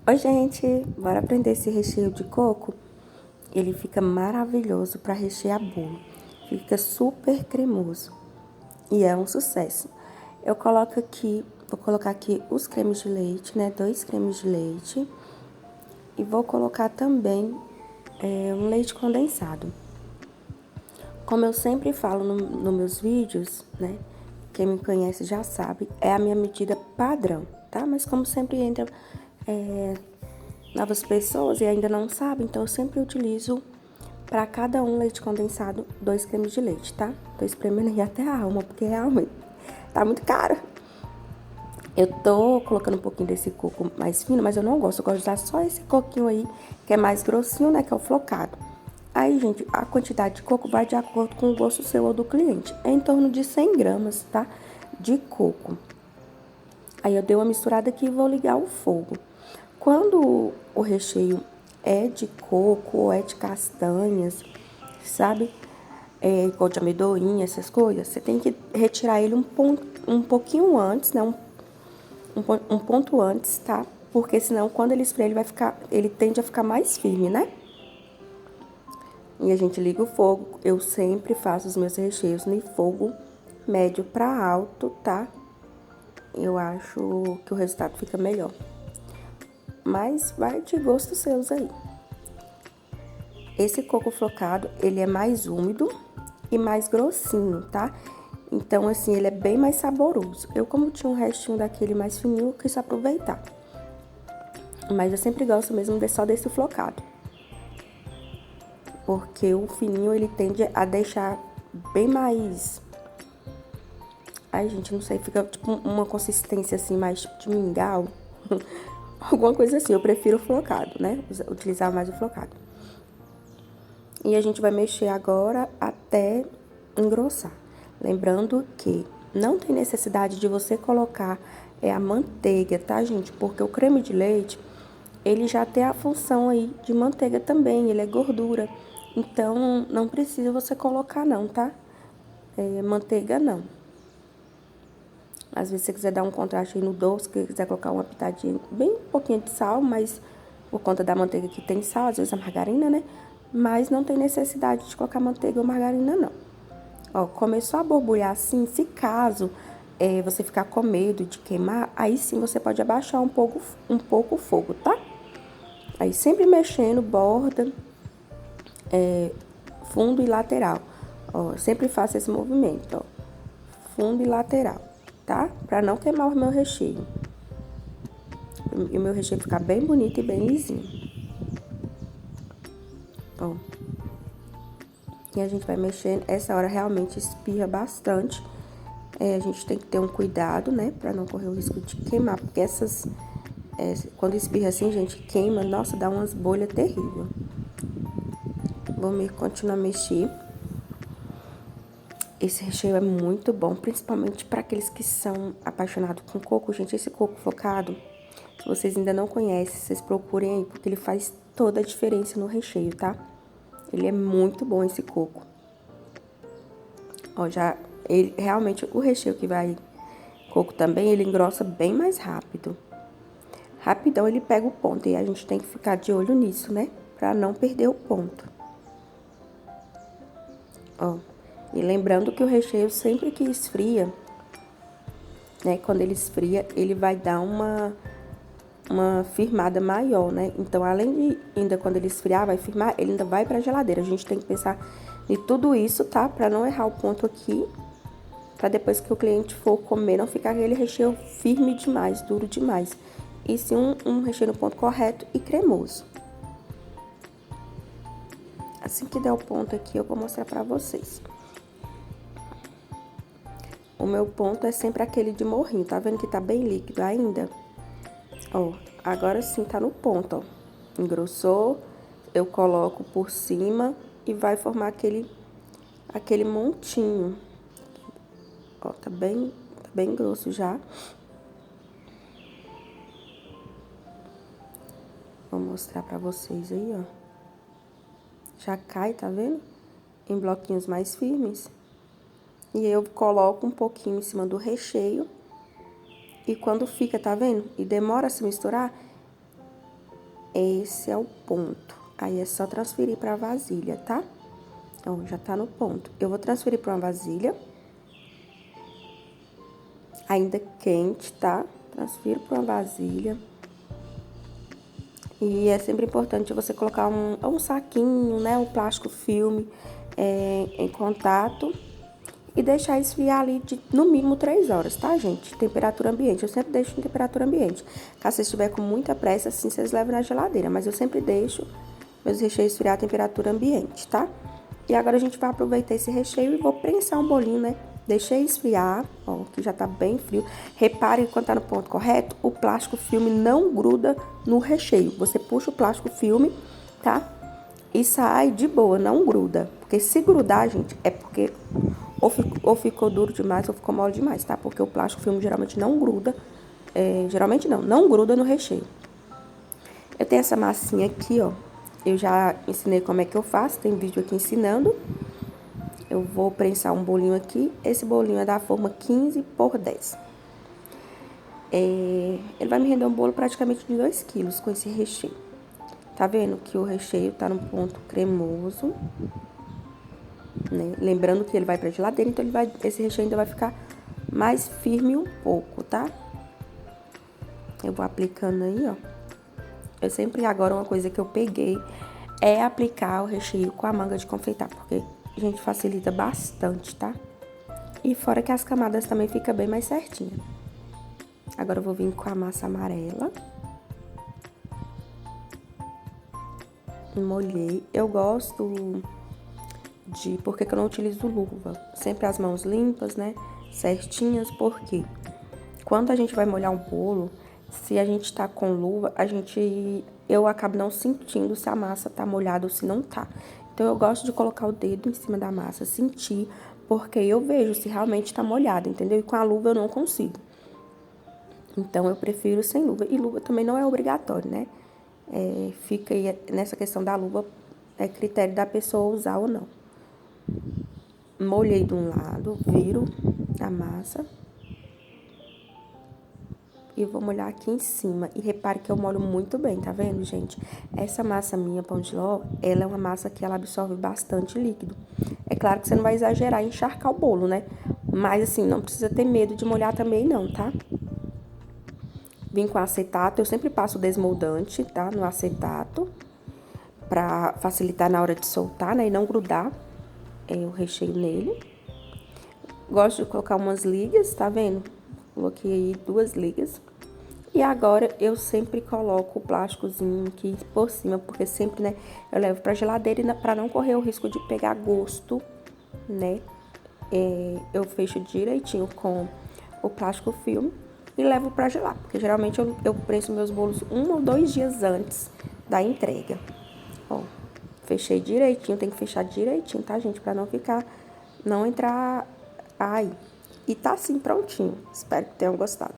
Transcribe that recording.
Oi, gente! Bora aprender esse recheio de coco? Ele fica maravilhoso para rechear bolo. Fica super cremoso e é um sucesso. Vou colocar aqui os cremes de leite, né? 2 cremes de leite. E vou colocar também um leite condensado. Como eu sempre falo nos meus vídeos, né? Quem me conhece já sabe, é a minha medida padrão, tá? Mas como sempre entra novas pessoas e ainda não sabem, então eu sempre utilizo para cada um leite condensado 2 cremes de leite, tá? Tô espremendo aí até a alma, porque realmente tá muito caro. Eu tô colocando um pouquinho desse coco mais fino, mas eu não gosto. Eu gosto de usar só esse coquinho aí, que é mais grossinho, né? Que é o flocado. Aí, gente, a quantidade de coco vai de acordo com o gosto seu ou do cliente. É em torno de 100 gramas, tá? De coco. Aí eu dei uma misturada aqui e vou ligar o fogo. Quando o recheio é de coco ou é de castanhas, sabe? Igual de amendoim, essas coisas, você tem que retirar ele um pouquinho antes, né? Um ponto antes, tá? Porque senão, quando ele esfriar, ele tende a ficar mais firme, né? E a gente liga o fogo. Eu sempre faço os meus recheios no fogo médio para alto, tá? Eu acho que o resultado fica melhor. Mas vai de gosto seus aí. Esse coco flocado, ele é mais úmido e mais grossinho, tá? Então, assim, ele é bem mais saboroso. Eu, como tinha um restinho daquele mais fininho, quis aproveitar. Mas eu sempre gosto mesmo só desse flocado. Porque o fininho, ele tende a deixar bem mais... Ai, gente, não sei, fica tipo uma consistência assim, mais tipo de mingau. Alguma coisa assim, eu prefiro o flocado, né? Utilizar mais o flocado. E a gente vai mexer agora até engrossar. Lembrando que não tem necessidade de você colocar a manteiga, tá, gente? Porque o creme de leite, ele já tem a função aí de manteiga também, ele é gordura. Então, não precisa você colocar não, tá? Manteiga não. Às vezes, se você quiser dar um contraste aí no doce, que quiser colocar uma pitadinha, bem pouquinho de sal, mas por conta da manteiga que tem sal, às vezes a margarina, né? Mas não tem necessidade de colocar manteiga ou margarina, não. Ó, começou a borbulhar assim, se caso você ficar com medo de queimar, aí sim você pode abaixar um pouco o fogo, tá? Aí sempre mexendo, borda, fundo e lateral. Ó, sempre faço esse movimento, ó. Fundo e lateral, tá? Pra não queimar o meu recheio. E o meu recheio ficar bem bonito e bem lisinho. Ó. E a gente vai mexendo. Essa hora realmente espirra bastante. A gente tem que ter um cuidado, né? Pra não correr o risco de queimar. Porque quando espirra assim, gente, queima. Nossa, dá umas bolhas terríveis. Continuar a mexer. Esse recheio é muito bom, principalmente para aqueles que são apaixonados com coco. Gente, esse coco flocado, se vocês ainda não conhecem, vocês procurem aí, porque ele faz toda a diferença no recheio, tá? Ele é muito bom, esse coco. Ó, realmente, o recheio que vai coco também, ele engrossa bem mais rápido. Rapidão ele pega o ponto, e a gente tem que ficar de olho nisso, né? Pra não perder o ponto. Ó, e lembrando que o recheio sempre que esfria, né? Quando ele esfria, ele vai dar uma firmada maior, né? Então, além de ainda quando ele esfriar, vai firmar, ele ainda vai pra geladeira. A gente tem que pensar em tudo isso, tá? Pra não errar o ponto aqui, pra depois que o cliente for comer, não ficar aquele recheio firme demais, duro demais. E sim um recheio no ponto correto e cremoso. Assim que der o ponto aqui, eu vou mostrar pra vocês. O meu ponto é sempre aquele de morrinho, tá vendo que tá bem líquido ainda? Ó, agora sim tá no ponto, ó. Engrossou, eu coloco por cima e vai formar aquele montinho. Ó, tá bem grosso já. Vou mostrar pra vocês aí, ó. Já cai, tá vendo? Em bloquinhos mais firmes. E eu coloco um pouquinho em cima do recheio. E quando fica, tá vendo? E demora a se misturar, Esse é o ponto. Aí é só transferir pra vasilha, tá? Ó, já tá no ponto. Eu vou transferir pra uma vasilha. Ainda quente, tá? Transfiro pra uma vasilha. E é sempre importante você colocar um saquinho, né? Um plástico filme em contato. E deixar esfriar ali de, no mínimo 3 horas, tá, gente? Temperatura ambiente. Eu sempre deixo em temperatura ambiente. Caso você estiver com muita pressa, assim, vocês levam na geladeira. Mas eu sempre deixo meus recheios esfriar a temperatura ambiente, tá? E agora a gente vai aproveitar esse recheio e vou prensar um bolinho, né? Deixei esfriar, ó, que já tá bem frio. Repare quando tá no ponto correto, o plástico filme não gruda no recheio. Você puxa o plástico filme, tá? E sai de boa, não gruda. Porque se grudar, gente, é porque ou ficou duro demais ou ficou mole demais, tá? Porque o plástico filme geralmente não gruda. Geralmente não gruda no recheio. Eu tenho essa massinha aqui, ó. Eu já ensinei como é que eu faço, tem vídeo aqui ensinando. Eu vou prensar um bolinho aqui. Esse bolinho é da forma 15 por 10. Ele vai me render um bolo praticamente de 2 quilos com esse recheio. Tá vendo que o recheio tá no ponto cremoso, né? Lembrando que ele vai pra geladeira, então esse recheio ainda vai ficar mais firme um pouco, tá? Eu vou aplicando aí, ó. Eu sempre, agora, uma coisa que eu peguei é aplicar o recheio com a manga de confeitar, porque, gente, facilita bastante, tá? E fora que as camadas também ficam bem mais certinhas. Agora eu vou vir com a massa amarela. Molhei. Eu gosto de... Por que eu não utilizo luva? Sempre as mãos limpas, né? Certinhas, porque quando a gente vai molhar um bolo, se a gente tá com luva, eu acabo não sentindo se a massa tá molhada ou se não tá. Então, eu gosto de colocar o dedo em cima da massa, sentir, porque eu vejo se realmente tá molhada, entendeu? E com a luva eu não consigo. Então, eu prefiro sem luva. E luva também não é obrigatório, né? Fica aí, nessa questão da luva, é critério da pessoa usar ou não. Molhei de um lado, viro a massa. E vou molhar aqui em cima. E repare que eu molho muito bem, tá vendo, gente? Essa massa minha, pão de ló, ela é uma massa que ela absorve bastante líquido. É claro que você não vai exagerar em encharcar o bolo, né? Mas, assim, não precisa ter medo de molhar também não, tá? Vim com acetato, eu sempre passo desmoldante, tá? No acetato, pra facilitar na hora de soltar, né? E não grudar o recheio nele. Gosto de colocar umas ligas, tá vendo? Coloquei aí 2 ligas. E agora, eu sempre coloco o plásticozinho aqui por cima, porque sempre, né, eu levo pra geladeira e pra não correr o risco de pegar gosto, né? Eu fecho direitinho com o plástico filme e levo pra gelar, porque geralmente eu prenso meus bolos 1 ou 2 dias antes da entrega. Ó, fechei direitinho, tem que fechar direitinho, tá, gente? Pra não entrar aí. E tá assim, prontinho. Espero que tenham gostado.